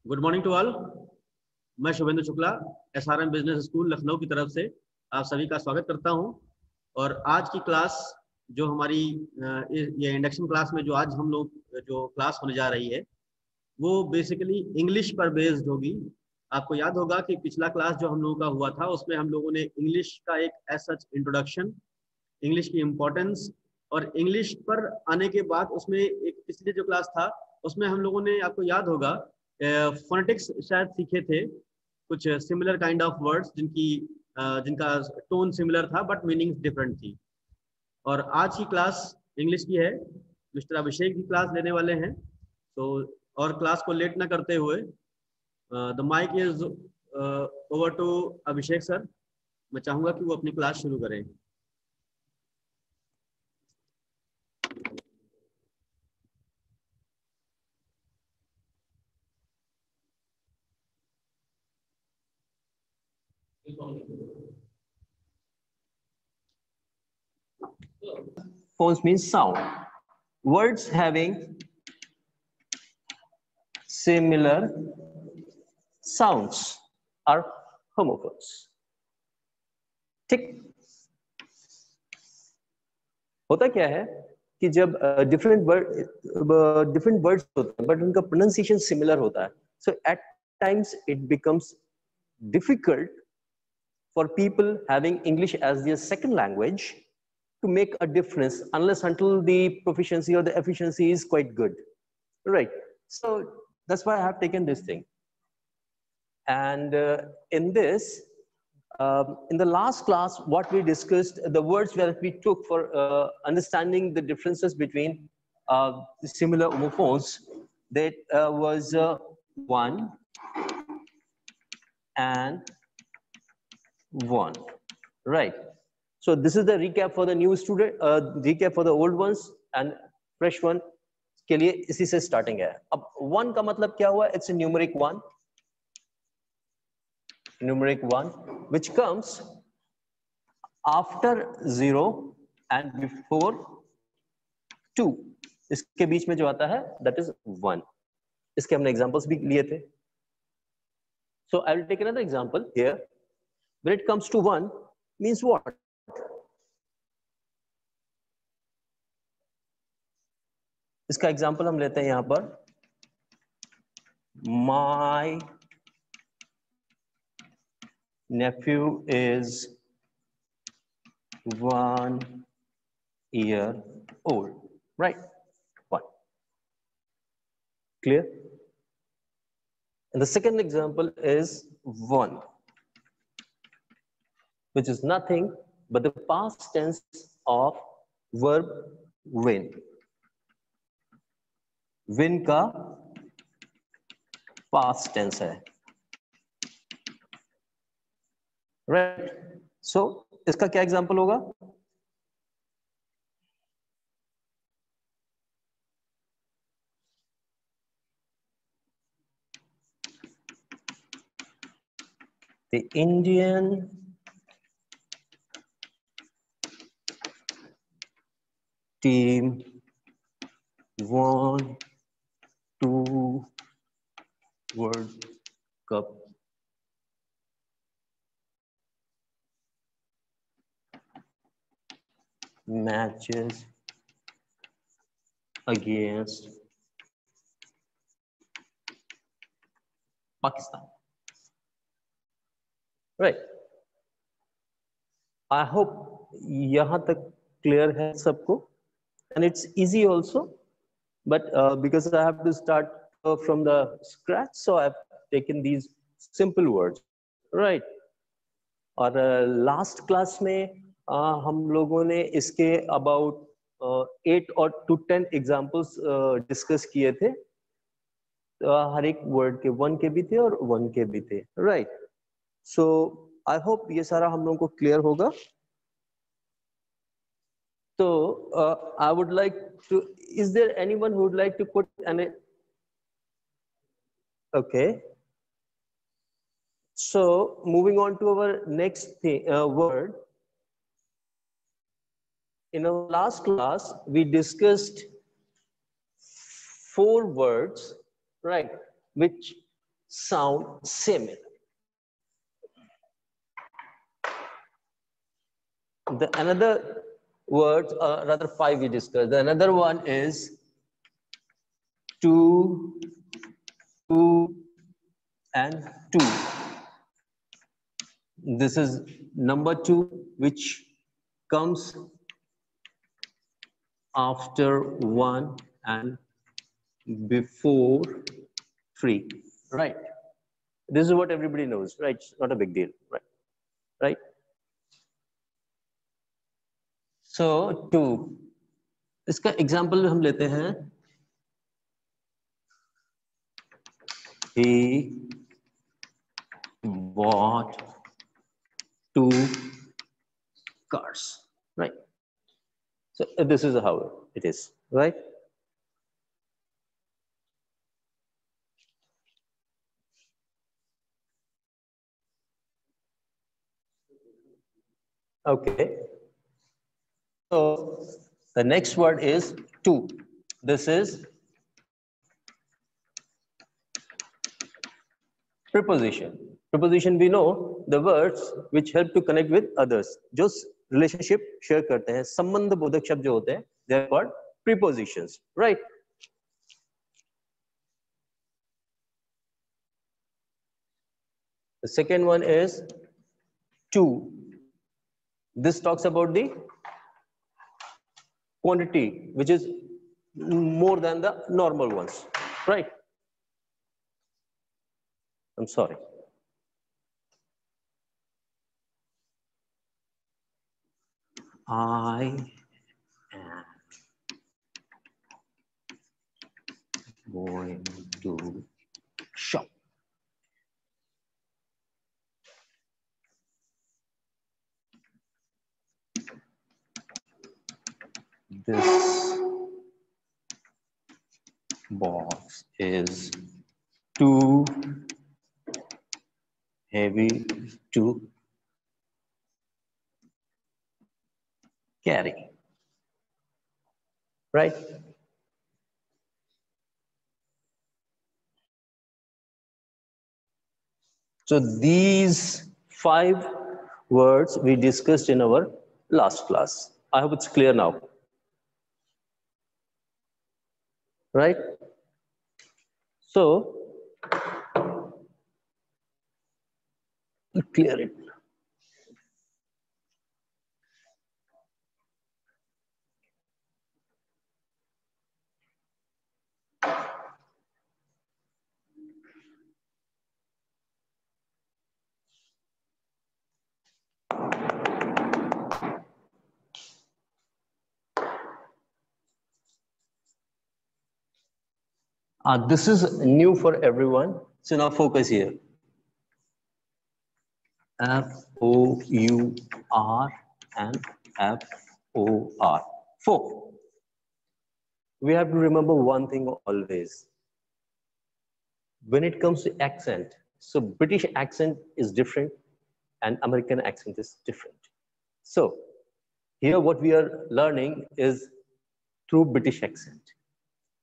Good morning to all. मैं Shubhendu Shukla SRM business school Lucknow की तरफ से आप सभी का स्वागत करता हूं। और आज की क्लास जो हमारी ये इंडक्शन क्लास में जो आज हम लोग जो क्लास होने जा रही है वो बेसिकली इंग्लिश पर बेस्ड होगी। आपको याद होगा कि पिछला क्लास जो हम लोगों का हुआ था उसमें हम लोगों ने इंग्लिश का एक एज सच इंट्रोडक्शन, इंग्लिश की इम्पोर्टेंस और इंग्लिश पर आने के बाद उसमें एक पिछले जो क्लास था उसमें हम लोगों ने, आपको याद होगा, फोनेटिक्स शायद सीखे थे, कुछ सिमिलर काइंड ऑफ वर्ड्स जिनका टोन सिमिलर था बट मीनिंग्स डिफरेंट थी। और आज की क्लास इंग्लिश की है, मिस्टर अभिषेक की क्लास लेने वाले हैं। तो और क्लास को लेट ना करते हुए the mike is over to Abhishek sir. मैं चाहूंगा कि वो अपनी क्लास शुरू करें। Phones means sound. Words having similar sounds are homophones. ठीक, होता क्या है कि जब डिफरेंट वर्ड्स होते हैं बट उनका प्रोनाउंसिएशन सिमिलर होता है, so at times it becomes difficult for people having English as their second language to make a difference unless until the proficiency or the efficiency is quite good, right? So that's why I have taken this thing. And in this, in the last class, what we discussed, the words that we took for understanding the differences between the similar homophones, that was one and one, right? So this is the recap for the new student, recap for the old ones and fresh one के लिए इसी से starting है। अब one का मतलब क्या हुआ? It's a numeric one which comes after 0 and before 2। इसके बीच में जो आता है that is 1। इसके हमने examples भी लिए थे। So I will take another example here. When it comes to 1 means what? इसका एग्जाम्पल हम लेते हैं यहां पर, My nephew is 1 year old, right? 1. Clear? And the second example is 1, which is nothing but the past tense of verb win. Win का past tense है, right? So इसका क्या example होगा? The Indian team won 2 World Cup matches against Pakistan, right? I hope यहाँ तक clear है सबको, and it's easy also, but because I have to start from the scratch, so I've taken these simple words, right? और last class में हम लोगों ने इसके about 8 or to 10 examples discuss किए थे। हर एक word के 1 के भी थे और 1 के भी थे, right? So I hope ये सारा हम लोगों को clear होगा। So I would like to, is there anyone who would like to put an, okay? So moving on to our next thing, word. In our last class, we discussed 4 words, right, which sound similar. The another words, rather 5 we discussed. The another one is two, and 2. This is number 2, which comes after 1 and before 3, right? This is what everybody knows, right? It's not a big deal, right? Right? So 2, इसका example हम लेते हैं. He bought 2 cars, right? So this is how it is, right? Okay. So the next word is 2. This is preposition. Preposition, we know the words which help to connect with others. जो relationship share करते हैं, संबंध बोधक शब्द जो होते हैं, they are called prepositions, right? The second one is 2. This talks about the quantity, which is more than the normal ones, right? I'm sorry. I am going to shop. This box is too heavy to carry, right? So these 5 words we discussed in our last class. I hope it's clear now, right? So clear it. This is new for everyone. So now focus here. F-O-U-R and F-O-R. 4. We have to remember one thing always. When it comes to accent, so British accent is different and American accent is different. So here what we are learning is through British accent.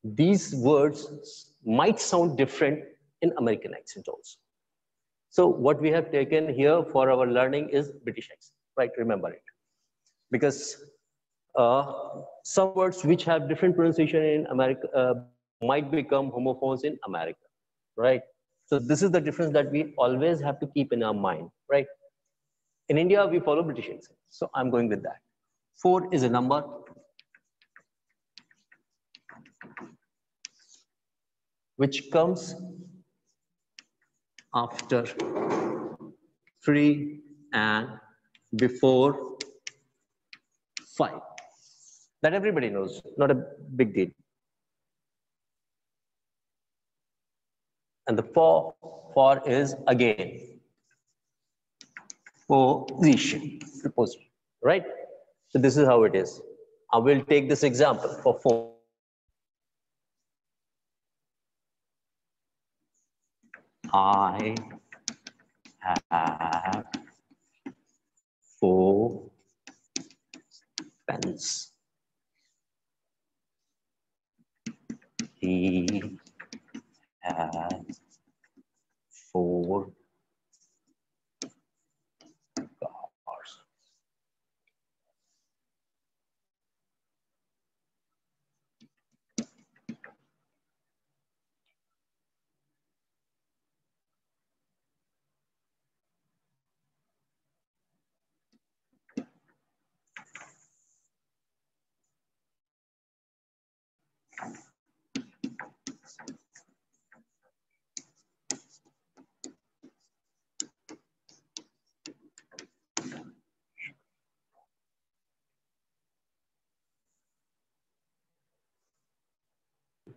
These words might sound different in American accent also. So what we have taken here for our learning is British accent, right? Remember it. Because some words which have different pronunciation in America might become homophones in America, right? So this is the difference that we always have to keep in our mind, right? In India, we follow British accent. So I'm going with that. 4 is a number. Which comes after 3 and before 5. That everybody knows, not a big deal. And the 4 is again position, preposition, right? So this is how it is. I will take this example for 4. I have 4 pens. He has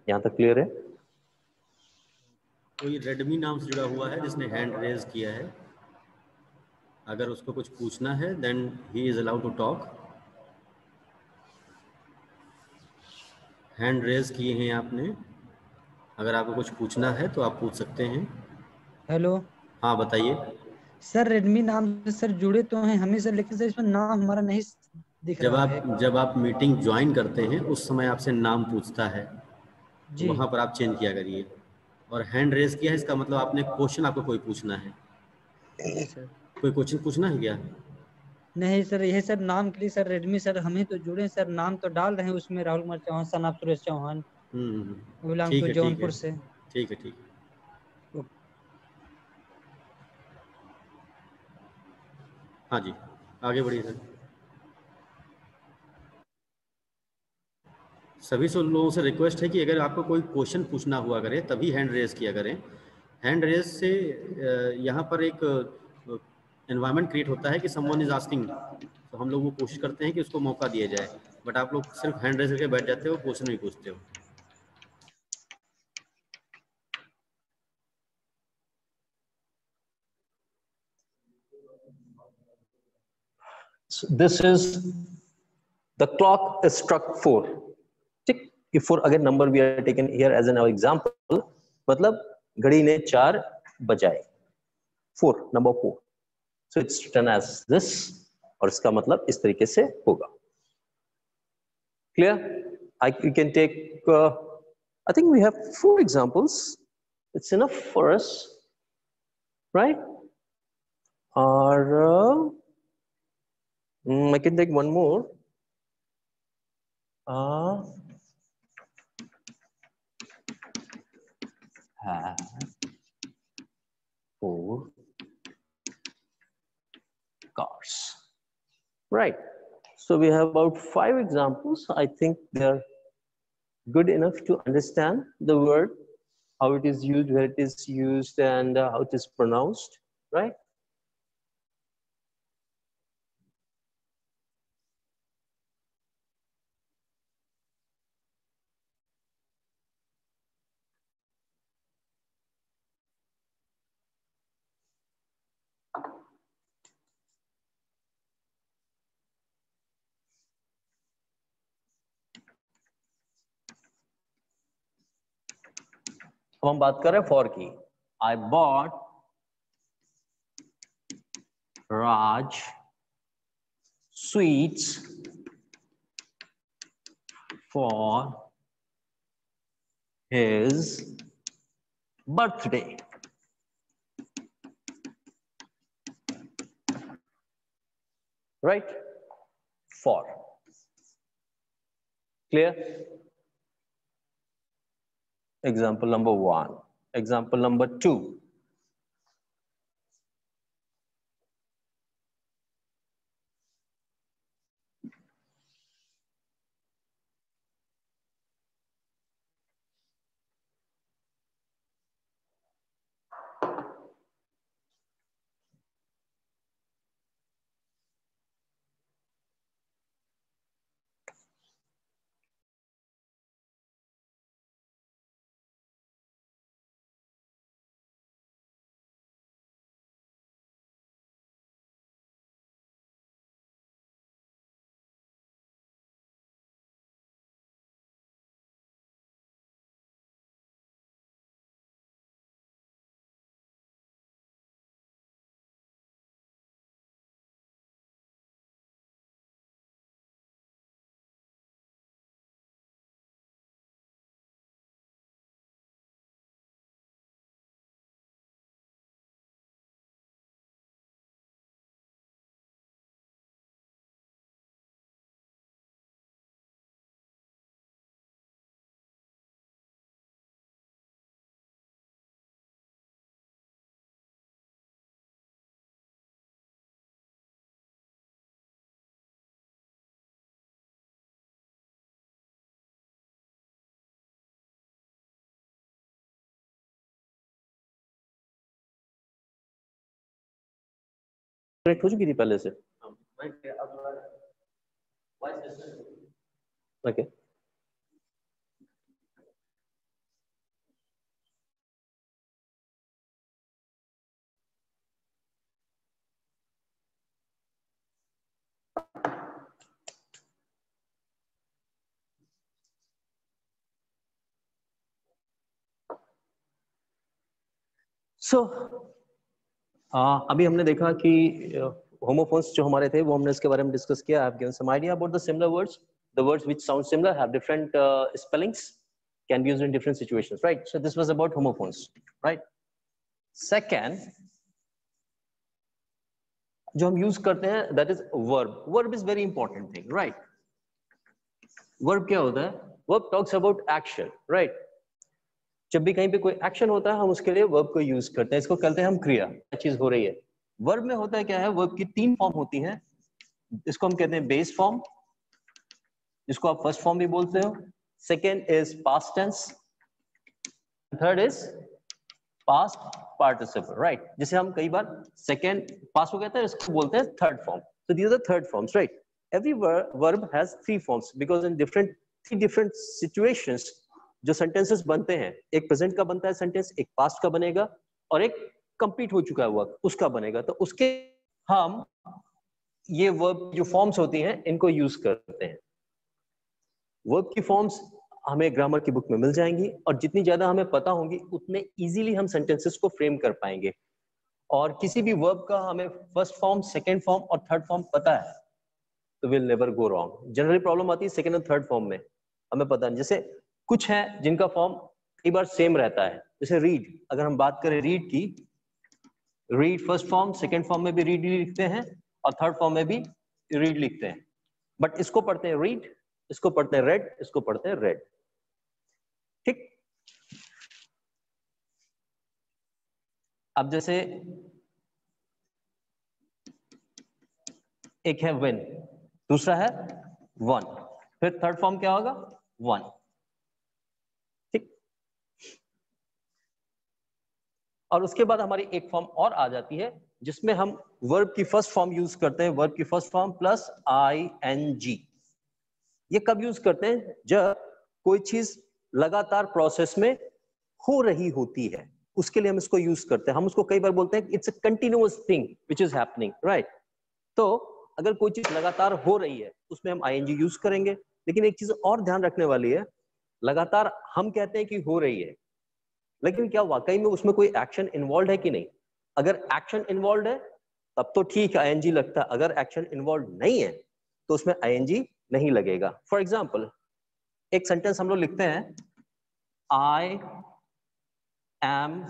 यहाँ तक clear है? कोई Redmi नाम से जुड़ा हुआ है जिसने हैंड रेज किया है, अगर उसको कुछ पूछना है then he is allowed to talk. Hand raise किए हैं आपने, अगर आपको कुछ पूछना है तो आप पूछ सकते हैं। हेलो हाँ बताइए। सर, रेडमी नाम से सर जुड़े तो हैं हमें सर, लेकिन सर इसमें नाम हमारा नहीं दिख रहा है। जब आप मीटिंग ज्वाइन करते हैं उस समय आपसे नाम पूछता है, तो जी वहाँ पर आप चेंज किया करिए। और हैंड रेज किया है इसका मतलब आपने क्वेश्चन आपको कोई पूछना है। जी सर। कोई क्वेश्चन पूछना है क्या? नहीं सर, यही सर नाम के लिए सर रेडमी सर हम ही तो जुड़े हैं सर, नाम तो डाल रहे हैं उसमें Rahul Kumar Chauhan, son of Suresh Chauhan, belong ठीक टू है ठीक है जौनपुर से। ठीक है ठीक है। हाँ जी, आगे बढ़िए सर। सभी लोगों से रिक्वेस्ट है कि अगर आपको कोई क्वेश्चन पूछना हुआ करे तभी हैंड रेज किया करें। हैंड रेज से यहाँ पर एक एनवायरनमेंट क्रिएट होता है कि समवन इज आस्किंग, तो हम लोग वो कोशिश करते हैं कि उसको मौका दिया जाए, बट आप लोग सिर्फ हैंड रेज करके बैठ जाते हो, क्वेश्चन नहीं पूछते हो। So this is the clock is struck 4. ठीक, कि 4 अगर number we are taken here as an example, मतलब घड़ी ने 4 बजाए, 4 number 4. So it's written as this, और इसका मतलब इस तरीके से होगा। Clear? You can take I think we have 4 examples. It's enough for us, right? Or I can take one more. Have 4 cars, right? So we have about 5 examples. I think they're good enough to understand the word, how it is used, where it is used, and how it is pronounced, right? अब हम बात कर रहे हैं for की। I bought Raj sweets for his birthday. Right? For. Clear? Example number 1. Example number 2. Connect हो चुकी थी पहले से? ओके सो अभी हमने देखा कि होमोफोन्स जो हमारे थे वो हमने इसके बारे में डिस्कस किया. I have given some idea about the similar words. The words which sound similar have different spellings, can be used in different situations, right? So this was about homophones, right? Second, जो हम use करते हैं, that is verb. Verb is very important thing, right? Verb क्या होता है? Verb talks about action, right? जब भी कहीं पे कोई action होता है, हम उसके लिए verb को use करते हैं. इसको कहते हैं हम क्रिया. क्या चीज हो रही है? Verb में होता है क्या है? Verb की 3 फॉर्म होती हैं. इसको हम कहते हैं base form, जिसको आप फर्स्ट फॉर्म भी बोलते हो. Second is past tense, third is past participle, right? जिसे हम कई बार सेकेंड पास्ट को कहते हैं, इसको बोलते हैं third form. So these are the third forms, right? Every verb has 3 forms because in three different situations जो sentences बनते हैं, एक प्रेजेंट का बनता है सेंटेंस, एक पास्ट का बनेगा और एक कंप्लीट हो चुका है वर्क उसका बनेगा. तो उसके हम ये वर्ब जो फॉर्म्स होती हैं इनको यूज करते हैं. वर्ब की फॉर्म्स हमें ग्रामर की बुक में मिल जाएंगी और जितनी ज्यादा हमें पता होंगी उतने इजीली हम सेंटेंसेस को फ्रेम कर पाएंगे. और किसी भी वर्ब का हमें फर्स्ट फॉर्म, सेकंड फॉर्म और थर्ड फॉर्म पता है तो will never go wrong. Generally problem आती है सेकंड और थर्ड फॉर्म में, हमें पता नहीं. जैसे कुछ है जिनका फॉर्म कई बार सेम रहता है, जैसे रीड. अगर हम बात करें रीड की, read first form, second form में भी रीड लिखते हैं और थर्ड फॉर्म में भी रीड लिखते हैं. बट इसको पढ़ते हैं रीड, इसको पढ़ते हैं रेड, इसको पढ़ते हैं रेड. ठीक. अब जैसे एक है विन, दूसरा है वन, फिर थर्ड फॉर्म क्या होगा? वन. ठीक. और उसके बाद हमारी एक फॉर्म और आ जाती है जिसमें हम वर्ब की फर्स्ट फॉर्म यूज करते हैं. वर्ब की फर्स्ट फॉर्म प्लस ING. ये कब यूज करते हैं? जब कोई चीज लगातार प्रोसेस में हो रही होती है, उसके लिए हम इसको यूज करते हैं. हम उसको कई बार बोलते हैं it's a continuous thing which is happening, right? तो अगर कोई चीज लगातार हो रही है उसमें हम ING यूज करेंगे. लेकिन एक चीज और ध्यान रखने वाली है, लगातार हम कहते हैं कि हो रही है, लेकिन क्या वाकई में उसमें कोई एक्शन इन्वॉल्व है कि नहीं? अगर एक्शन इन्वॉल्व है तब तो ठीक है ING लगता है. अगर एक्शन इन्वॉल्व नहीं है तो उसमें ING नहीं लगेगा. फॉर एग्जाम्पल एक सेंटेंस हम लोग लिखते हैं, I am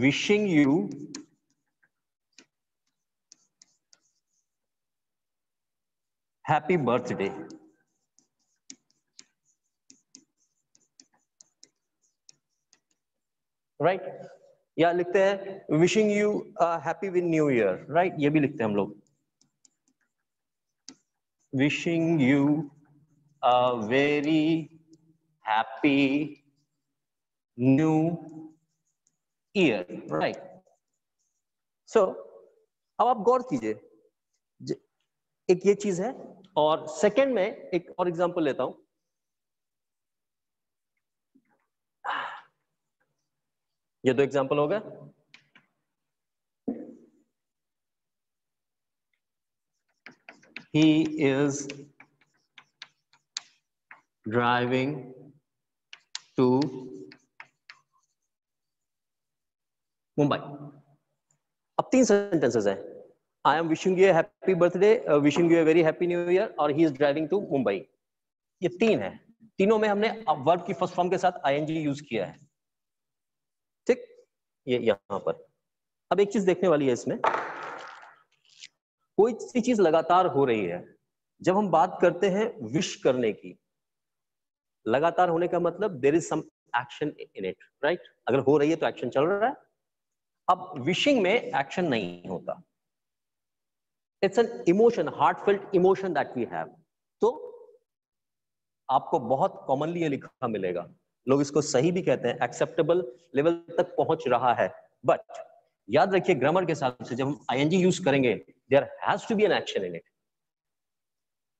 wishing you happy birthday. Right? या लिखते हैं wishing you happy with new year, right? ये भी लिखते हैं हम लोग, wishing you a very happy new year, right? So अब आप गौर कीजिए, एक ये चीज है. और सेकंड में एक और एग्जांपल लेता हूं. ये दो एग्जांपल हो गए. He is driving to Mumbai. अब 3 सेंटेंसेस हैं. I am wishing you a happy birthday, wishing you a very happy new year, और he is driving to Mumbai. ये 3 है. तीनों में हमने वर्ब की फर्स्ट फॉर्म के साथ ING यूज किया है. ठीक. ये यहां पर अब एक चीज देखने वाली है इसमें, कोई सी चीज लगातार हो रही है. जब हम बात करते हैं विश करने की, लगातार होने का मतलब there is some action in it, right? अगर हो रही है तो एक्शन चल रहा है. अब विशिंग में एक्शन नहीं होता. It's an emotion, heartfelt emotion that we have. तो आपको बहुत कॉमनली ये लिखा मिलेगा. लोग इसको सही भी कहते हैं, एक्सेप्टेबल लेवल तक पहुंच रहा है. बट याद रखिए ग्रामर के हिसाब से जब हम आईएनजी यूज करेंगे there has to be an action in it,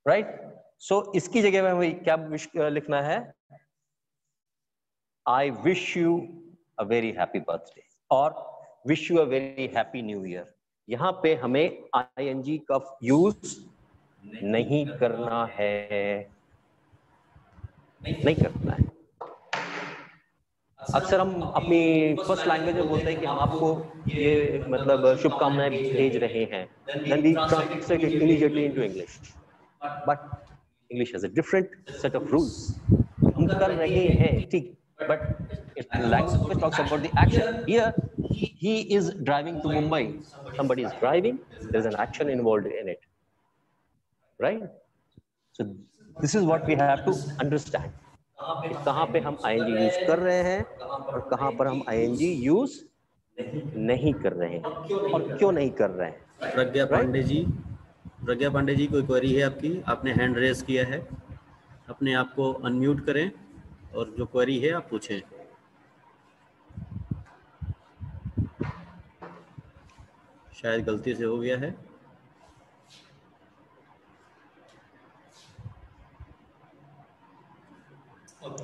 right? सो इसकी जगह में हमें क्या लिखना है? I wish you a very happy birthday और wish you a very happy new year. यहाँ पे हमें आईएनजी का यूज नहीं करना है, नहीं करना है। अक्सर हम अपनी फर्स्ट लैंग्वेज में बोलते हैं कि हम आपको ये मतलब शुभकामनाएं भेज रहे हैं, then we translate it immediately into English, but English has a different set of rules. हम कर रहे हैं ठीक, but if the language talks about the action, here he is driving to Mumbai, somebody is driving, there is an action involved in it, right? So this is what we have to understand. कहाँ पे हम I N G use कर रहे हैं और कहाँ पर हम आईएनजी यूज नहीं कर रहे हैं और क्यों नहीं कर रहे हैं। प्रज्ञा पांडे जी, प्रज्ञा पांडे जी कोई क्वेरी है आपकी? आपने हैंड रेज किया है, अपने आप को अनम्यूट करें और जो क्वेरी है आप पूछें। शायद गलती से हो गया है।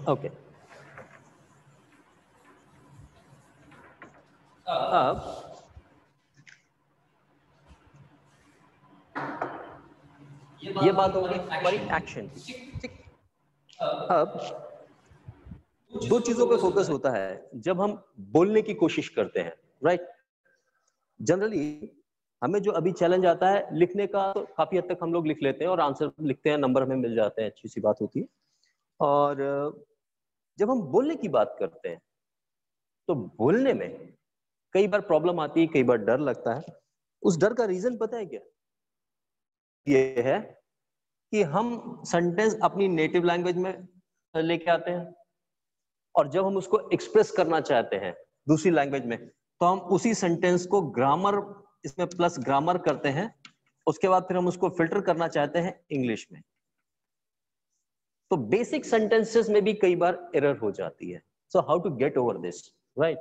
ओके, अब ये बात हो गई हमारी एक्शन की। अब दो चीजों पे फोकस होता है जब हम बोलने की कोशिश करते हैं, राइट? जनरली हमें जो अभी चैलेंज आता है लिखने का, तो काफी हद तक हम लोग लिख लेते हैं और आंसर लिखते हैं, नंबर हमें मिल जाते हैं, अच्छी सी बात होती है। और जब हम बोलने की बात करते हैं तो बोलने में कई बार प्रॉब्लम आती है, कई बार डर लगता है। उस डर का रीजन पता है क्या? ये है कि हम सेंटेंस अपनी नेटिव लैंग्वेज में लेके आते हैं और जब हम उसको एक्सप्रेस करना चाहते हैं दूसरी लैंग्वेज में, तो हम उसी सेंटेंस को ग्रामर, इसमें प्लस ग्रामर करते हैं, उसके बाद फिर हम उसको फिल्टर करना चाहते हैं इंग्लिश में। तो बेसिक सेंटेंसेस में भी कई बार एरर हो जाती है। So how to get over this, right?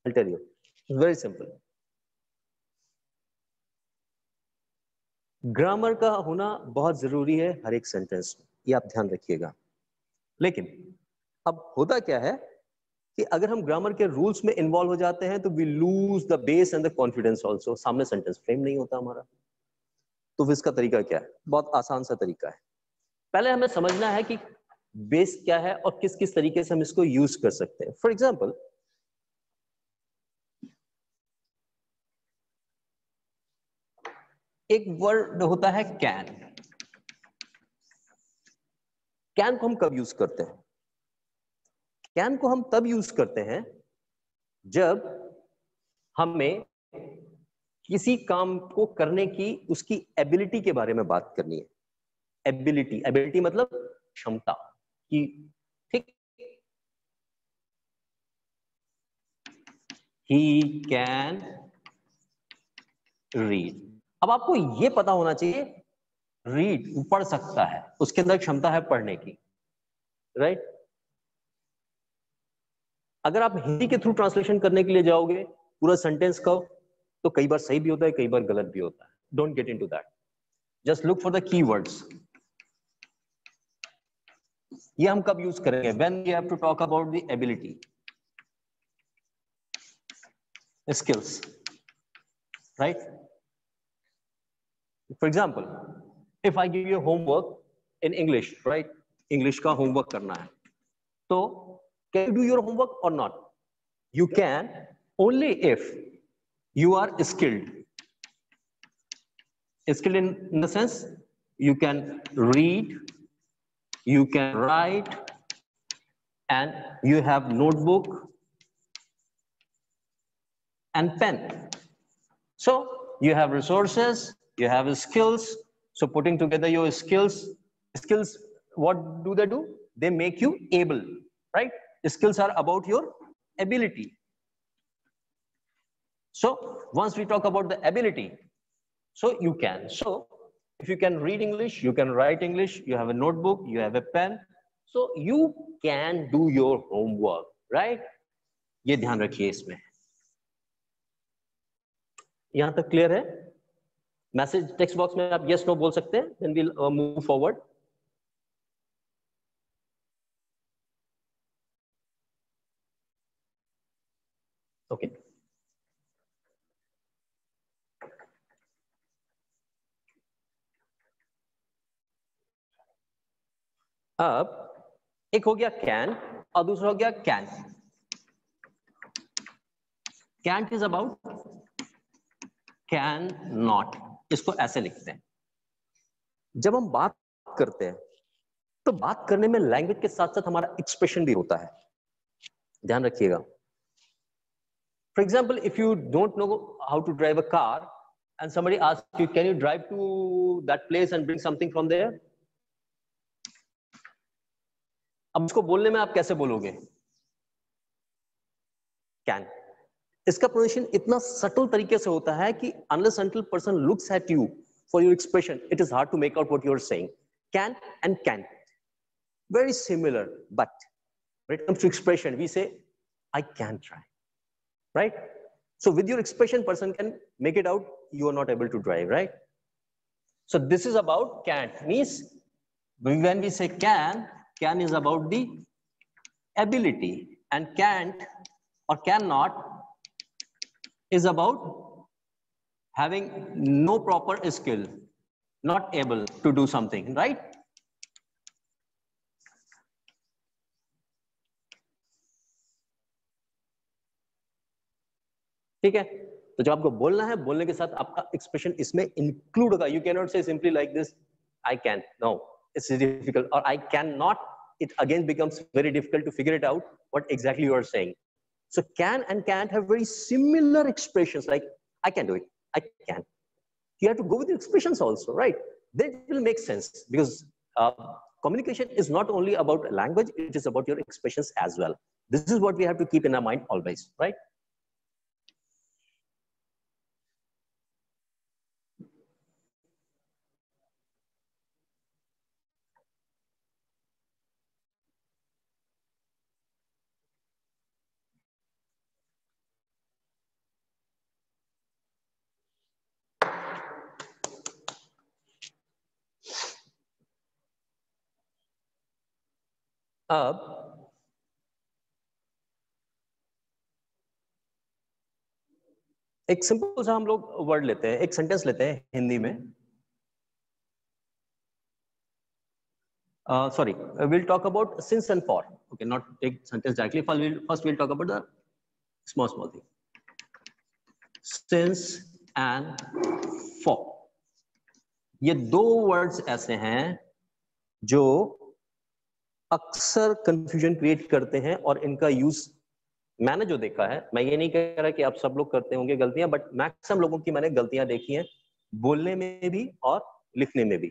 I tell you, very simple. Grammar का होना बहुत जरूरी है हर एक सेंटेंस में, ये आप ध्यान रखिएगा। लेकिन अब होता क्या है कि अगर हम ग्रामर के रूल्स में इन्वॉल्व हो जाते हैं तो we lose the base and the confidence also. सामने सेंटेंस फ्रेम नहीं होता हमारा। तो इसका तरीका क्या है? बहुत आसान सा तरीका है। पहले हमें समझना है कि बेस क्या है और किस किस तरीके से हम इसको यूज कर सकते हैं। फॉर एग्जाम्पल, एक वर्ड होता है कैन। कैन को हम कब यूज करते हैं? कैन को हम तब यूज करते हैं जब हमें किसी काम को करने की उसकी एबिलिटी के बारे में बात करनी है। एबिलिटी, एबिलिटी मतलब क्षमता की, ठीक? He can read. अब आपको ये पता होना चाहिए, रीड पढ़ सकता है, उसके अंदर क्षमता है पढ़ने की, राइट? अगर आप हिंदी के थ्रू ट्रांसलेशन करने के लिए जाओगे पूरा सेंटेंस का, तो कई बार सही भी होता है, कई बार गलत भी होता है। Don't get into that, just look for the keywords. ये हम कब यूज करेंगे? When we have to talk about the ability, skills, right? For example, if I give you homework in English, right? English का होमवर्क करना है, तो can you do your homework or not? You can only if you are skilled. Skilled in the sense you can read, you can write, and you have notebook and pen. So you have resources, you have skills. So putting together your skills, what do? They make you able, right? Skills are about your ability. So once we talk about the ability, so you can. So if you can read English, you can write English, you have a notebook, you have a pen, so you can do your homework, right? ये ध्यान रखिए इसमें। यहां तक clear है? Message text box में आप yes no बोल सकते हैं, then we'll move forward. Okay, अब एक हो गया कैन और दूसरा हो गया can. Can't is about can not, इसको ऐसे लिखते हैं। जब हम बात करते हैं तो बात करने में लैंग्वेज के साथ साथ हमारा एक्सप्रेशन भी होता है, ध्यान रखिएगा। For example, if you don't know how to drive a car and somebody asks you, can you drive to that place and bring something from there? अब उसको बोलने में आप कैसे बोलोगे? Can. इसका प्रोनाउंसिएशन इतना सटल तरीके से होता है कि unless until person looks at you for your expression, it is hard to make out what you are saying. Can and can't, very similar, but when it comes to expression, we say, I can try, right? So with your expression, person can make it out, you are not able to drive, right? So this is about can't, means when we say can is about the ability, and can't or cannot is about having no proper skill, not able to do something, right? ठीक है, तो जब आपको बोलना है, बोलने के साथ आपका एक्सप्रेशन इसमें इंक्लूड होगा। You can not say simply like this, I can, no, it's difficult, और I can not, it again becomes very difficult to figure it out what exactly you are saying. So can and can't have very similar expressions, like I can do it, I can. You have to go with the expressions also, right? Then it will make sense, because communication is not only about language, it is about your expressions as well. This is what we have to keep in our mind always, right? अब एक simple सा हम लोग word लेते हैं, एक sentence लेते हैं हिंदी में। Sorry, we'll talk about since and for. Okay, not take sentence directly. First we'll talk about the small thing. Since and for. ये दो वर्ड्स ऐसे हैं जो अक्सर कंफ्यूजन क्रिएट करते हैं, और इनका यूज मैंने जो देखा है, मैं ये नहीं कह रहा कि आप सब लोग करते होंगे गलतियां, बट मैक्सिमम लोगों की मैंने गलतियां देखी हैं, बोलने में भी और लिखने में भी।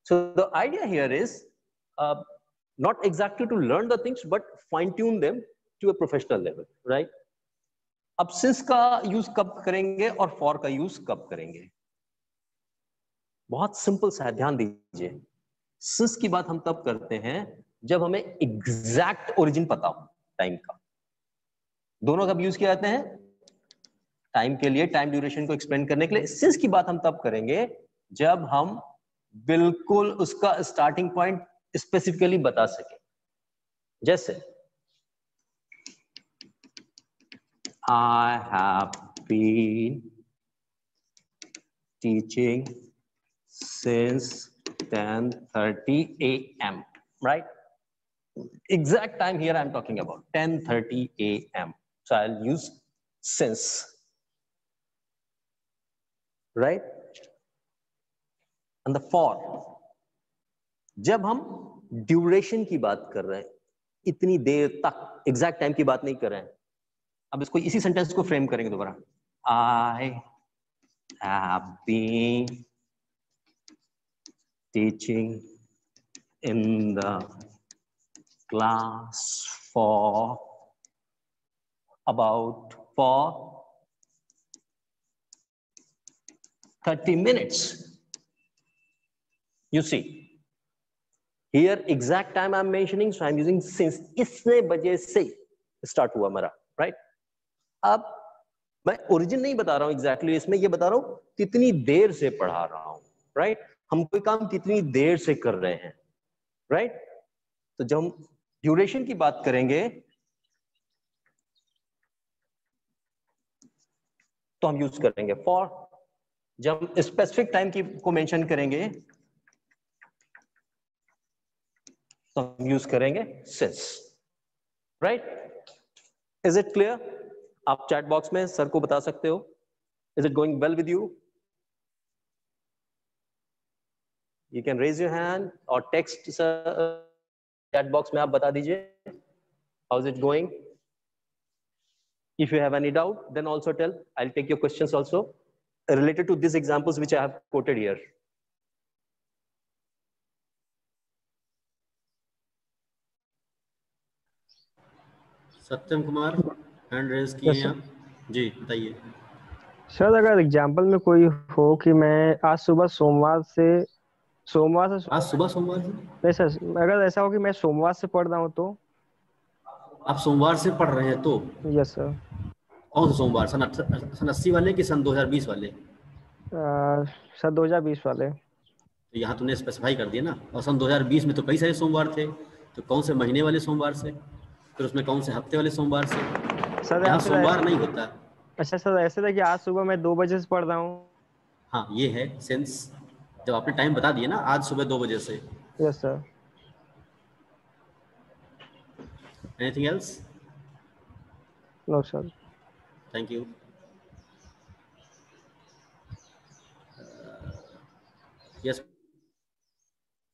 So the idea here is not exactly to learn the things, but fine tune them to a professional level, right? अब since का यूज कब करेंगे और for का यूज कब करेंगे? बहुत सिंपल सा है, ध्यान दीजिए। since की बात हम तब करते हैं जब हमें एग्जैक्ट ओरिजिन पता हो टाइम का। दोनों कब यूज किए जाते हैं? टाइम के लिए, टाइम ड्यूरेशन को एक्सप्लेन करने के लिए। since की बात हम तब करेंगे जब हम बिल्कुल उसका स्टार्टिंग पॉइंट स्पेसिफिकली बता सके। जैसे I have been teaching since 10:30 a.m. right? Exact time here I'm talking about 10:30 a.m. So I'll use since, right? And the for, जब हम ड्यूरेशन की बात कर रहे हैं, इतनी देर तक, एग्जैक्ट टाइम की बात नहीं कर रहे हैं। अब इसको इसी सेंटेंस को फ्रेम करेंगे दोबारा। I have been teaching in the class for 30 minutes. You see, here exact time I'm mentioning, so I'm using since. इतने बजे से start हुआ मेरा, right? अब मैं ओरिजिन नहीं बता रहा हूं एग्जैक्टली इसमें, ये बता रहा हूं कितनी देर से पढ़ा रहा हूं, राइट? हम कोई काम कितनी देर से कर रहे हैं, राइट? तो जब हम ड्यूरेशन की बात करेंगे तो हम यूज करेंगे फॉर। जब हम स्पेसिफिक टाइम की को मेंशन करेंगे तो हम यूज करेंगे since, right? Is it clear? आप चैट बॉक्स में सर को बता सकते हो। Is it going well with you? You can raise your hand और टेक्स्ट चैट बॉक्स में आप बता दीजिए how is it going. If you have any doubt, then also tell. I'll take your questions also related to these examples which I have quoted here. Satyam Kumar hand raise किए हैं आप, जी बताइए। Sir अगर example में कोई हो कि मैं आज सुबह सोमवार से आज सुबह सोमवार से नहीं सर, अगर ऐसा हो कि मैं सोमवार से पढ़ रहा हूँ तो? आप सोमवार से पढ़ रहे हैं तो? Yes sir. कौन सा सोमवार, सन 80 वाले कि सन 2020 वाले? सर 2020 वाले। तो यहाँ तूने स्पेसिफाई कर दिया ना, और सन 2020 में तो कई सारे सोमवार थे, तो कौन से महीने वाले सोमवार से, फिर उसमें कौन से हफ्ते वाले सोमवार से? सर यहाँ सोमवार नहीं होता। अच्छा सर, ऐसे था कि आज सुबह मैं 2 बजे से पढ़ रहा हूँ। हाँ ये है सेंस, जब आपने टाइम बता दिया ना, आज सुबह 2 बजे से। Yes sir. Anything else? No sir. Thank you. Yes.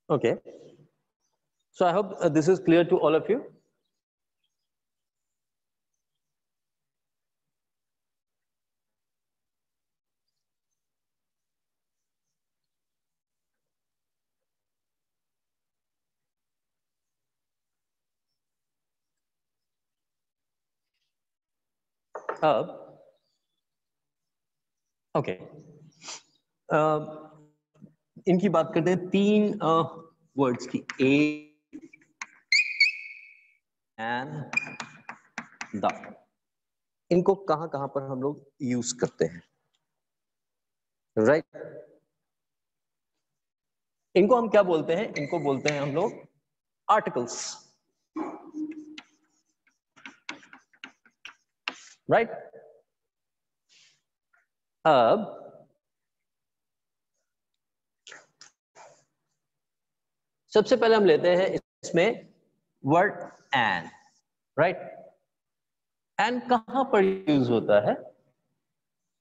Okay. So I hope this is clear to all of you. अब ओके, इनकी बात करते हैं 3 वर्ड्स की, ए एंड द। इनको कहां कहां पर हम लोग यूज करते हैं, राइट? इनको हम क्या बोलते हैं? इनको बोलते हैं हम लोग आर्टिकल्स, राइट? अब सबसे पहले हम लेते हैं इसमें वर्ड एंड, राइट? एंड कहां पर यूज होता है?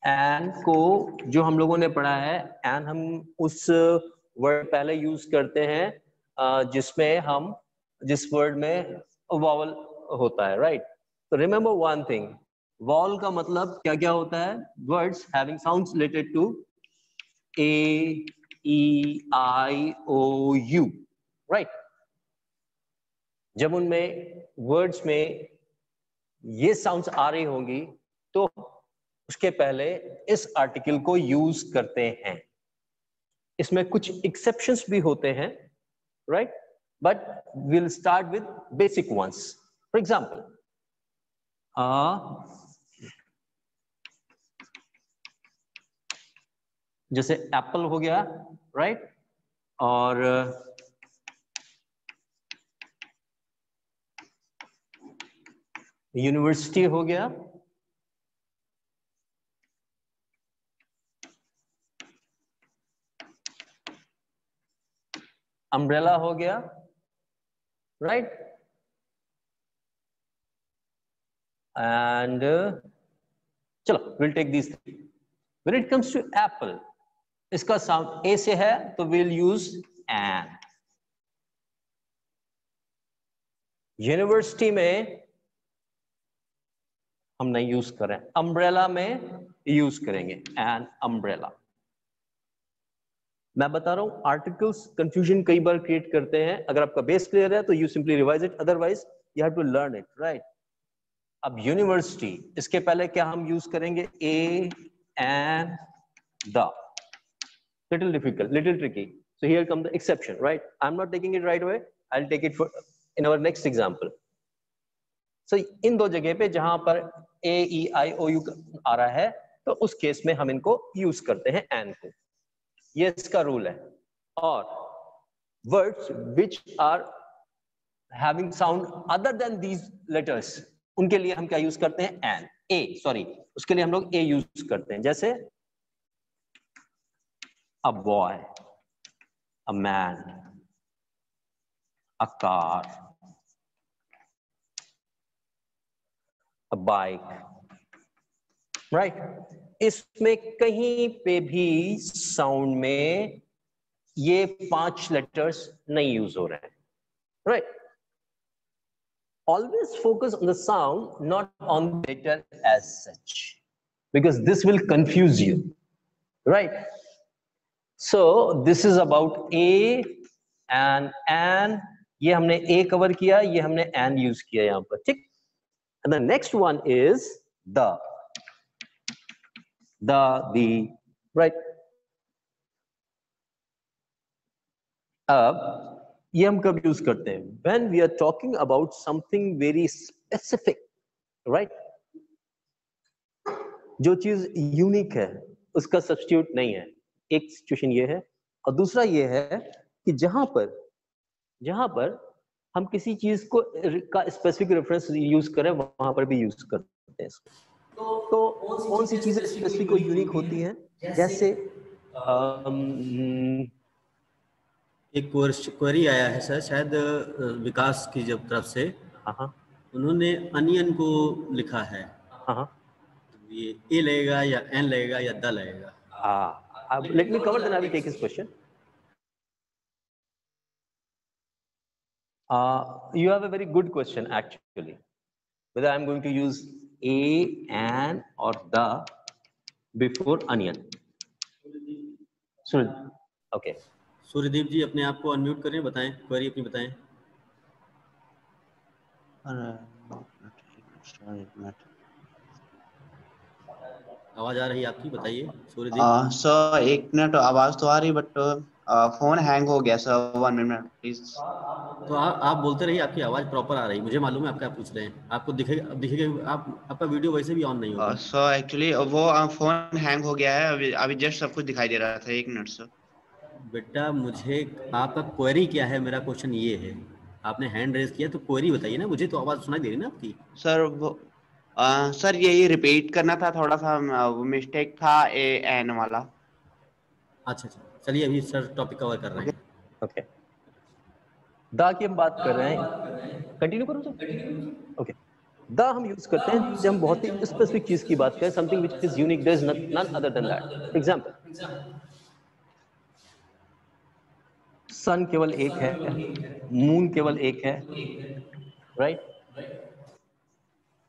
एंड को जो हम लोगों ने पढ़ा है, एंड हम उस वर्ड पहले यूज करते हैं जिसमें हम जिस वर्ड में वॉवल होता है, राइट? तो रिमेंबर वन थिंग, वॉवल का मतलब क्या क्या होता है? Words having sounds related to A, E, I, O, U, right? जब उनमें वर्ड्स में ये साउंड्स आ रही होंगी तो उसके पहले इस आर्टिकल को यूज करते हैं। इसमें कुछ एक्सेप्शंस भी होते हैं, right? But will start with basic ones. For example, जैसे एप्पल हो गया, राइट? और यूनिवर्सिटी हो गया, अम्ब्रेला हो गया, राइट? एंड चलो will take this. When it comes to apple, इसका साउंड ए से है तो विल यूज एन। यूनिवर्सिटी में हम नहीं यूज करें, अम्ब्रेला में यूज करेंगे एन अम्ब्रेला। मैं बता रहा हूं आर्टिकल्स कंफ्यूजन कई बार क्रिएट करते हैं। अगर आपका बेस क्लियर है तो you simply revise it, otherwise you have to learn it, right? अब यूनिवर्सिटी, इसके पहले क्या हम यूज करेंगे? A and the. Little difficult, little tricky, so here come the exception, right? I'm not taking it right away, I'll take it for in our next example. So इन दो जगह पे जहां पर AEIOU आ रहा है, तो उस केस में हम इनको यूज करते हैं एन को। ये इसका रूल है। और words which are having sound other than these letters, उनके लिए हम क्या यूज करते हैं? एन, उसके लिए हम लोग ए यूज करते हैं। जैसे a boy, a man, a car, a bike, right? इसमें कहीं पे भी साउंड में ये 5 लेटर्स नहीं यूज हो रहे हैं, right? Always focus on the sound, not on the letter as such, because this will confuse you, right? So this is about A and ये हमने A कवर किया, ये हमने and यूज किया यहां पर, ठीक? And the next one is the, right? अब ये हम कब यूज करते हैं? When we are talking about something very specific, right? जो चीज यूनिक है उसका सब्स्टिट्यूट नहीं है, एक सिचुएशन ये है। और दूसरा ये है कि जहां पर हम किसी चीज को का स्पेसिफिक रेफरेंस यूज करें, वहां पर भी यूज करते हैं इसको। तो कौन सी चीजें स्पेसिफिक और यूनिक होती हैं? जैसे एक क्वेरी आया है सर, शायद विकास की जब तरफ से, उन्होंने अनियन को लिखा है, ये ए लगेगा या एन लगेगा या द लगेगा? Let me cover, then I will take his question. You have a very good question actually, whether I'm going to use a, an or the before onion. Okay. Suryadeep जी अपने आप को अनम्यूट करें, बताएं query अपनी बताएं। आवाज आ रही है आपकी, बताइए सूर्यदीप। सर एक मिनट, आवाज तो आ रही बट फोन हैंग हो गया सर, 1 मिनट प्लीज। तो आप बोलते रहिए, आपकी आवाज प्रॉपर आ रही, मुझे मालूम है आप क्या पूछ रहे हैं, आपको दिखेगा आपका वीडियो वैसे भी ऑन नहीं होगा। सर एक्चुअली वो फोन हैंग हो गया है, अभी जस्ट सब कुछ दिखाई दे रहा था। 1 मिनट सर। मुझे आपका क्वेरी क्या है, मेरा क्वेश्चन ये है, आपने हैंड रेज किया तो क्वेरी बताइए ना, मुझे तो आवाज सुनाई दे रही ना आपकी। सर वो सर यही रिपीट करना था, थोड़ा सा मिस्टेक था ए एन वाला। अच्छा, चलिए अभी सर टॉपिक कवर कर रहे हैं। ओके, दा की हम बात कर रहे हैं, कंटिन्यू करो सर। ओके, दा हम यूज करते हैं जब हम बहुत ही स्पेसिफिक चीज की बात करें, something which is unique, there is none other than that. Example, sun केवल एक है, मून केवल एक है, राइट?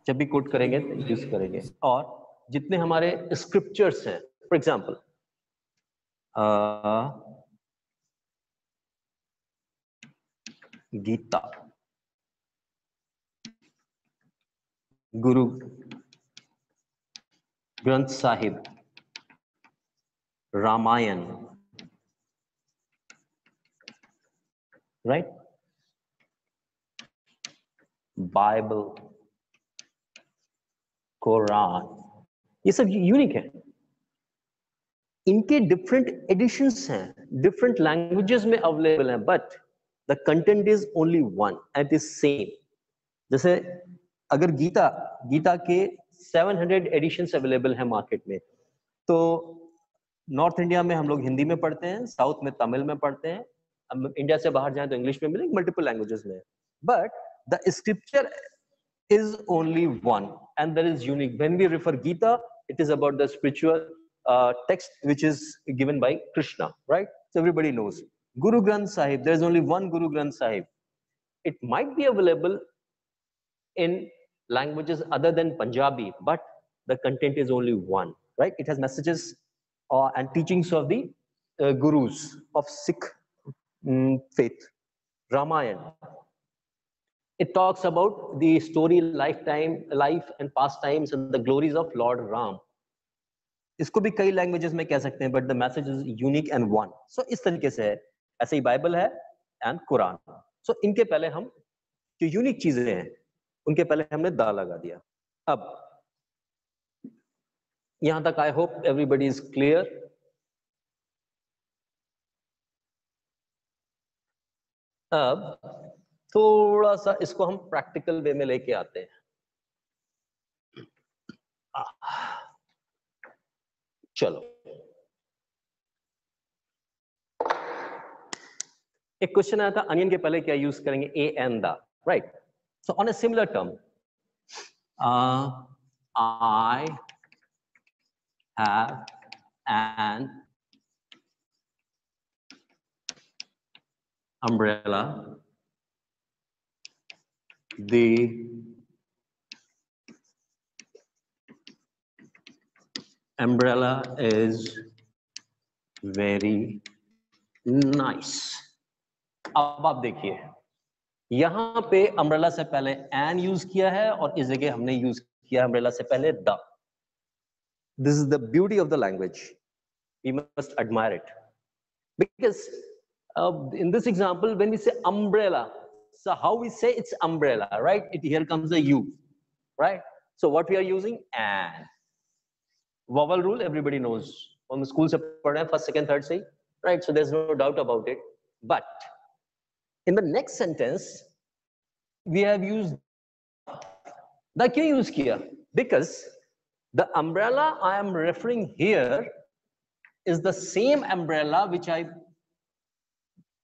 जब भी कोट करेंगे तो यूज करेंगे। और जितने हमारे स्क्रिप्चर्स हैं, for example Gita, Guru Granth Sahib, Ramayan, right, Bible, Quran, ये सब यूनिक है। इनके डिफरेंट एडिशंस हैं, डिफरेंट लैंग्वेजेस में अवेलेबल हैं, but the content is only one and is same. जैसे अगर गीता के 700 एडिशंस अवेलेबल हैं मार्केट में, तो नॉर्थ इंडिया में हम लोग हिंदी में पढ़ते हैं, साउथ में तमिल में पढ़ते हैं, इंडिया से बाहर जाए तो इंग्लिश में मिलेगी, मल्टीपल लैंग्वेजेस में। But the scripture is only one and that is unique. When we refer Gita, it is about the spiritual text which is given by Krishna, right? So everybody knows. Guru Granth Sahib, there is only one Guru Granth Sahib. It might be available in languages other than Punjabi, but the content is only one, right? It has messages and teachings of the gurus of Sikh faith. Ramayana, it talks about the story, life and pastimes and the glories of Lord Ram. इसको भी कई languages में कह सकते हैं, but the message is unique and one. So इस तरीके से है, ऐसे ही बाइबल है एंड कुरान। सो इनके पहले हम जो यूनिक चीजें हैं उनके पहले हमने दा लगा दिया। अब यहां तक I hope everybody is clear. अब थोड़ा सा इसको हम प्रैक्टिकल वे में लेके आते हैं। चलो, एक क्वेश्चन आया था अनियन के पहले क्या यूज करेंगे, A and the, right. So on a similar term, I have an umbrella. The umbrella is very nice. अब आप देखिए, यहां पे अम्ब्रेला से पहले एन यूज किया है और इस जगह हमने यूज किया अम्ब्रेला से पहले the. This is the beauty of the language, we must admire it, because in this example when we say umbrella, so how we say it's umbrella, right? Here comes the u, right? So what we are using, and vowel rule everybody knows, हम school से पढ़ रहे हैं first second third से, right? So there's no doubt about it. But in the next sentence we have used the, क्यों use किया? Because the umbrella I am referring here is the same umbrella which I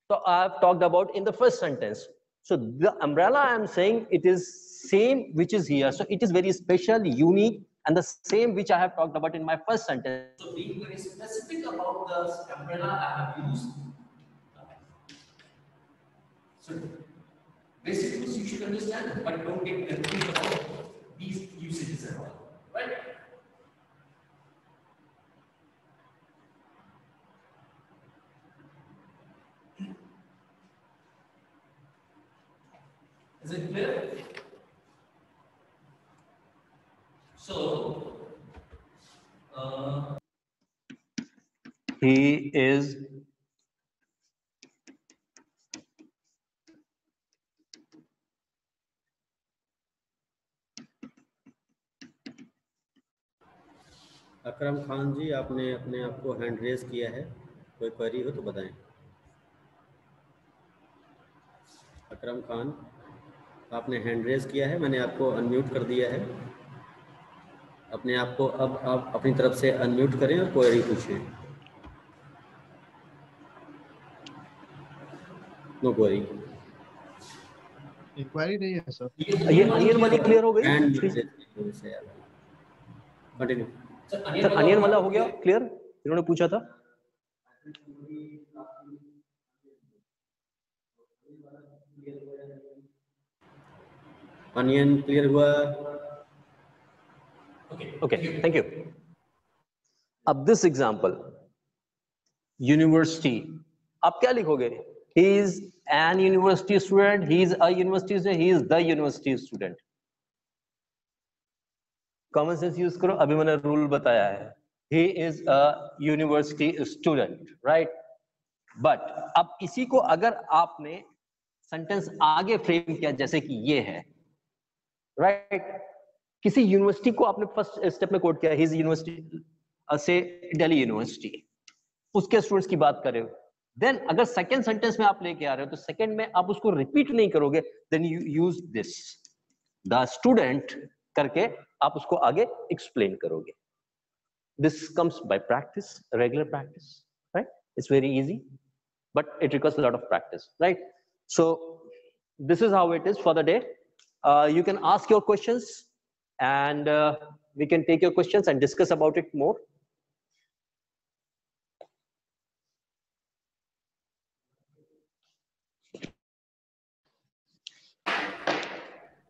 have talked about in the first sentence. So the umbrella I am saying, it is same which is here, so it is very special, unique, and the same which I have talked about in my first sentence. So being very specific about the umbrella I have used. So basic rules you should understand, but don't get confused about these usages at all, right? Is it clear? So he is Akram Khan जी, आपने अपने आप को hand raise किया है, कोई query हो तो बताएं। अकरम खान, आपने हैंड रेज किया है, मैंने आपको अनम्यूट कर दिया है। अपने आप को अब आप अपनी तरफ से अनम्यूट करें और क्वेरी पूछें। No query. क्वेरी नहीं है सर। ये अनियन वाली क्लियर हो गई? कंटिन्यू सर, अनियन वाला हो गया क्लियर? इन्होंने पूछा था। अनियन क्लियर हुआ? Okay, thank you. अब दिस एग्जांपल, यूनिवर्सिटी, आप क्या लिखोगे? He is an university student, he is a university student, he is the university student. Common sense use करो, अभी मैंने रूल बताया है, he is a university student, right? But अब इसी को अगर आपने सेंटेंस आगे फ्रेम किया जैसे कि ये है, राइट? किसी यूनिवर्सिटी को आपने फर्स्ट स्टेप में कोट किया, हिज यूनिवर्सिटी से दिल्ली यूनिवर्सिटी, उसके स्टूडेंट्स की बात कर रहे हो। देन अगर सेकंड सेंटेंस में आप लेके आ रहे हो तो सेकंड में आप उसको रिपीट नहीं करोगे, then you use this the student करके आप उसको आगे एक्सप्लेन करोगे। This comes by practice, regular practice, right? It's very easy, but it requires a lot of practice, right? So this is how it is for the day. You can ask your questions and we can take your questions and discuss about it more.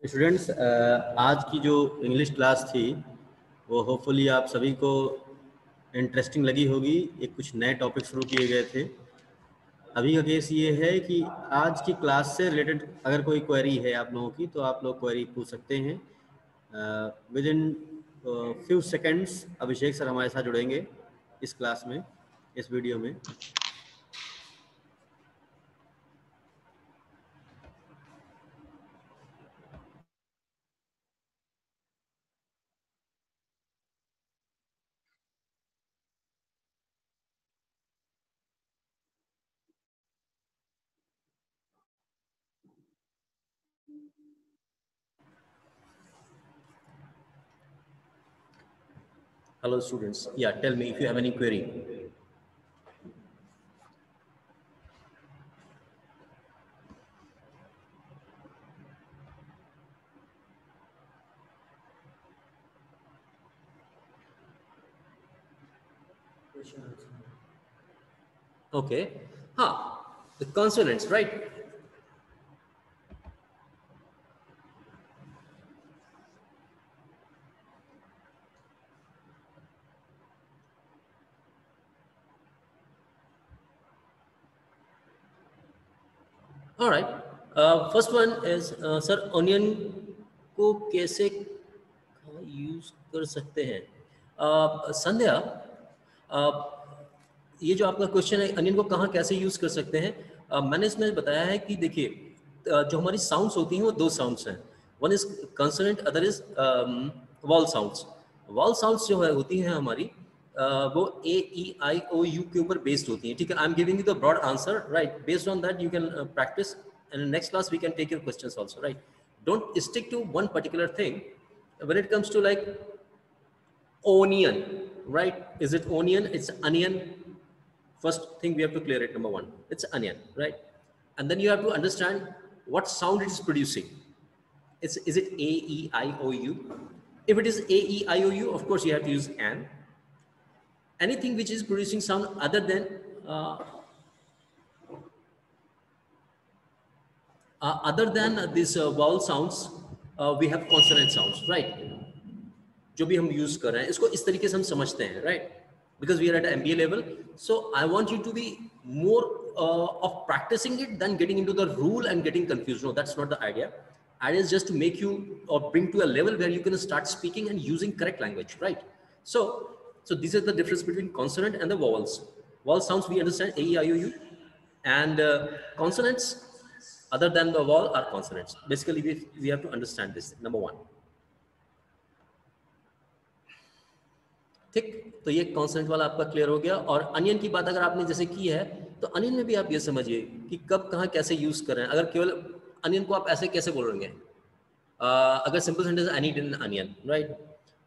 Students, आज की जो English class थी वो hopefully आप सभी को interesting लगी होगी। एक कुछ नए टॉपिक शुरू किए गए थे। अभी का केस ये है कि आज की क्लास से रिलेटेड अगर कोई क्वेरी है आप लोगों की तो आप लोग क्वेरी पूछ सकते हैं। With in few seconds Abhishek sir हमारे साथ जुड़ेंगे इस क्लास में, इस वीडियो में। Hello students. Yeah, tell me if you have any query. Okay. The consonants, right? All right. First one is sir, onion को कैसे यूज कर सकते हैं? संध्या, ये जो आपका क्वेश्चन है अनियन को कहाँ कैसे यूज कर सकते हैं, मैंने इसमें बताया है कि देखिए जो हमारी साउंड्स होती हैं वो दो साउंड्स हैं, one is consonant, other is wall sounds. Wall sounds जो है होती हैं हमारी वो ए ई आई ओ यू के ऊपर बेस्ड होती हैं. ठीक है, I am giving you the broad answer, right? Based on that you can practice and in next class we can take your questions also, right? Don't stick to one particular thing when it comes to like onion, right? Is it onion? It's onion. First thing we have to clear it. Number one, it's onion, right? And then you have to understand what sound it is producing. Is it A E I O U? If it is A E I O U, of course you have to use an. Anything which is producing sound other than this vowel sounds, we have consonant sounds, right? जो भी हम use कर रहे हैं इसको इस तरीके से हम समझते हैं, right? Because we are at MBA level, so I want you to be more of practicing it than getting into the rule and getting confused. No, that's not the idea. Idea is just to make you or bring to a level where you can start speaking and using correct language, right? So this is the difference between consonant and the vowels. Vowel sounds we understand A, E, I, O, U, and consonants other than the vowel are consonants. Basically, we have to understand this. Number one. ठीक, तो ये consonant वाला आपका clear हो गया. और onion की बात अगर आपने जैसे की है तो अनियन में भी आप ये समझिए कि कब कहाँ कैसे यूज कर रहे हैं. अगर केवल अनियन को आप ऐसे कैसे बोल रहे हैं, अगर simple sentence I need an onion, right?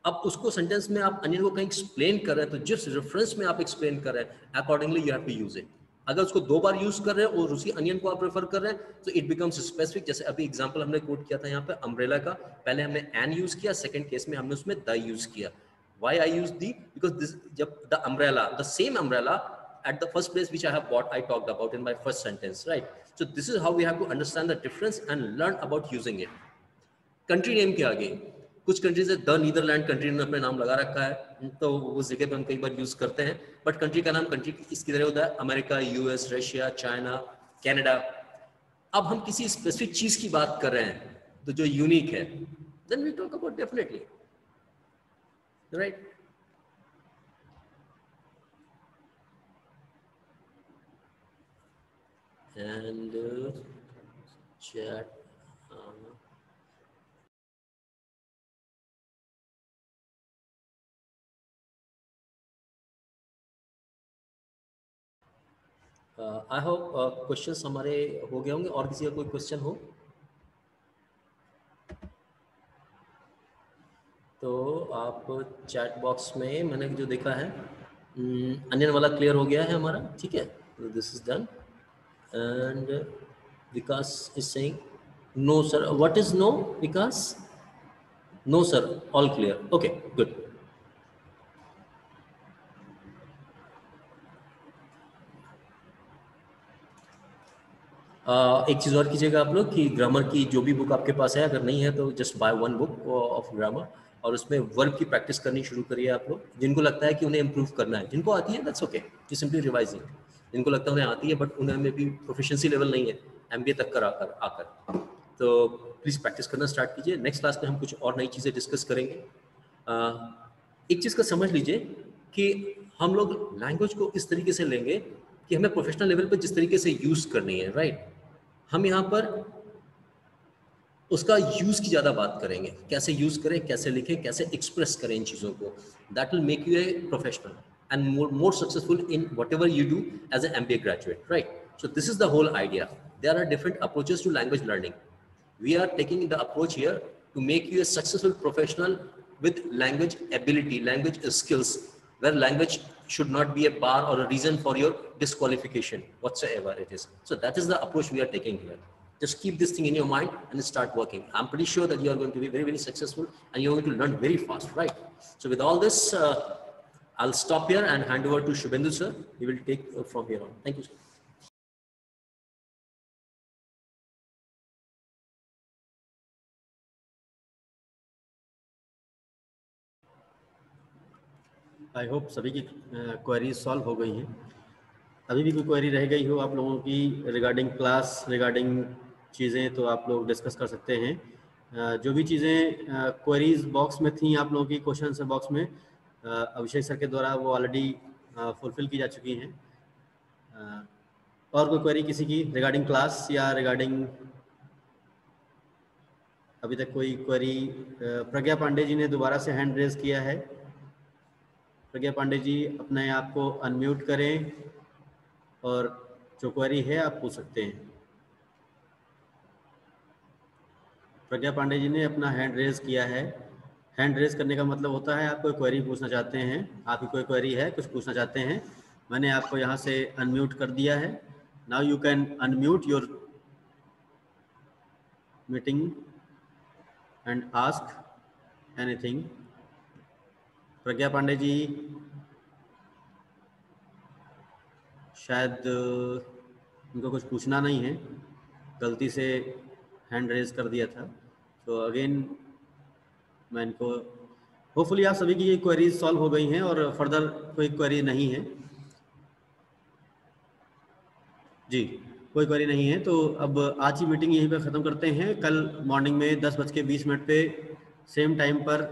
अब उसको सेंटेंस में आप अनियन को कहीं एक्सप्लेन कर रहे हैं तो जिस रेफरेंस में आप एक्सप्लेन कर रहे हैं accordingly you have to use it. अगर उसको दो बार यूज कर रहे हैं और उसी अनियन को आप रेफर कर रहे हैं तो इट बिकम्स स्पेसिफिक. जैसे अभी एग्जांपल हमने कोट किया था यहाँ पे अम्ब्रेला का, पहले हमने एन यूज किया, सेकंड केस में हमने उसमें द यूज किया. Why I use the? Because this, जब the umbrella, the same umbrella at the first place which I have bought, I talked about in my first sentence, right? So this is how we have to understand the difference and learn about using it. Country name के आगे कुछ countries है, the Netherlands country ने अपने नाम लगा रखा है तो उस जगह पे हम कई बार यूज करते हैं, बट कंट्री का नाम कंट्री इसकी तरह होता है America, US, Russia, China, Canada. अब हम किसी स्पेसिफिक चीज की बात कर रहे हैं तो जो यूनिक है, then we talk about definitely. Right? And chat. I hope questions हमारे हो गए होंगे. और किसी का कोई क्वेश्चन हो तो आप चैट बॉक्स में, मैंने जो देखा है अनियन वाला क्लियर हो गया है हमारा. ठीक है, this is done. And Vikas is saying no sir. What is no Vikas? No sir, all clear. Okay, good. एक चीज़ और कीजिएगा आप लोग कि ग्रामर की जो भी बुक आपके पास है, अगर नहीं है तो just by one book of grammar और उसमें वर्ब की प्रैक्टिस करनी शुरू करिए आप लोग. जिनको लगता है कि उन्हें इम्प्रूव करना है, जिनको आती है that's okay, you simply revising. जिनको लगता है उन्हें आती है बट उन्हें में भी प्रोफिशिएंसी लेवल नहीं है एमबीए तक कर आकर तो प्लीज़ प्रैक्टिस करना स्टार्ट कीजिए. नेक्स्ट क्लास में हम कुछ और नई चीज़ें डिस्कस करेंगे. एक चीज़ का समझ लीजिए कि हम लोग लैंग्वेज को इस तरीके से लेंगे कि हमें प्रोफेशनल लेवल पर जिस तरीके से यूज़ करनी है, राइट, हम यहाँ पर उसका यूज की ज्यादा बात करेंगे. कैसे यूज करें, कैसे लिखें, कैसे एक्सप्रेस करें इन चीजों को. That will make you a professional and more successful in whatever you do as a MBA graduate, right? So this is the whole idea. There are different approaches to language learning. We are taking the approach here to make you a successful professional with language ability, language skills, where language should not be a bar or a reason for your disqualification whatsoever it is. So that is the approach we are taking here. Just keep this thing in your mind and start working. I'm pretty sure that you are going to be very, very successful and you're going to learn very fast, right? So with all this, I'll stop here and hand over to Shubhendu sir. He will take from here on. Thank you, sir. I hope सभी की queries solve हो गई हैं। अभी भी कोई query रह गई हो आप लोगों की रिगार्डिंग क्लास, रिगार्डिंग चीज़ें, तो आप लोग डिस्कस कर सकते हैं। जो भी चीज़ें क्वेरीज बॉक्स में थी आप लोगों की क्वेश्चन से बॉक्स में, अभिषेक सर के द्वारा वो ऑलरेडी फुलफिल की जा चुकी हैं। और कोई क्वेरी किसी की रिगार्डिंग क्लास या रिगार्डिंग, अभी तक कोई क्वेरी? प्रज्ञा पांडे जी ने दोबारा से हैंड रेज किया है। प्रज्ञा पांडे जी अपने आप को अनम्यूट करें और जो क्वेरी है आप पूछ सकते हैं। प्रज्ञा पांडे जी ने अपना हैंड रेज किया है। हैंड रेज करने का मतलब होता है आप कोई क्वेरी पूछना चाहते हैं, आपकी कोई क्वेरी है, कुछ पूछना चाहते हैं। मैंने आपको यहाँ से अनम्यूट कर दिया है। Now you can unmute your meeting and ask anything. Pragya Pandey ji शायद उनको कुछ पूछना नहीं है, गलती से हैंड रेज कर दिया था। तो अगेन मैं इनको, होपफुली आप सभी की ये क्वेरीज सॉल्व हो गई हैं और फर्दर कोई क्वेरी नहीं है जी, कोई क्वेरी नहीं है। तो अब आज की मीटिंग यहीं पे ख़त्म करते हैं। कल मॉर्निंग में 10:20 पे सेम टाइम पर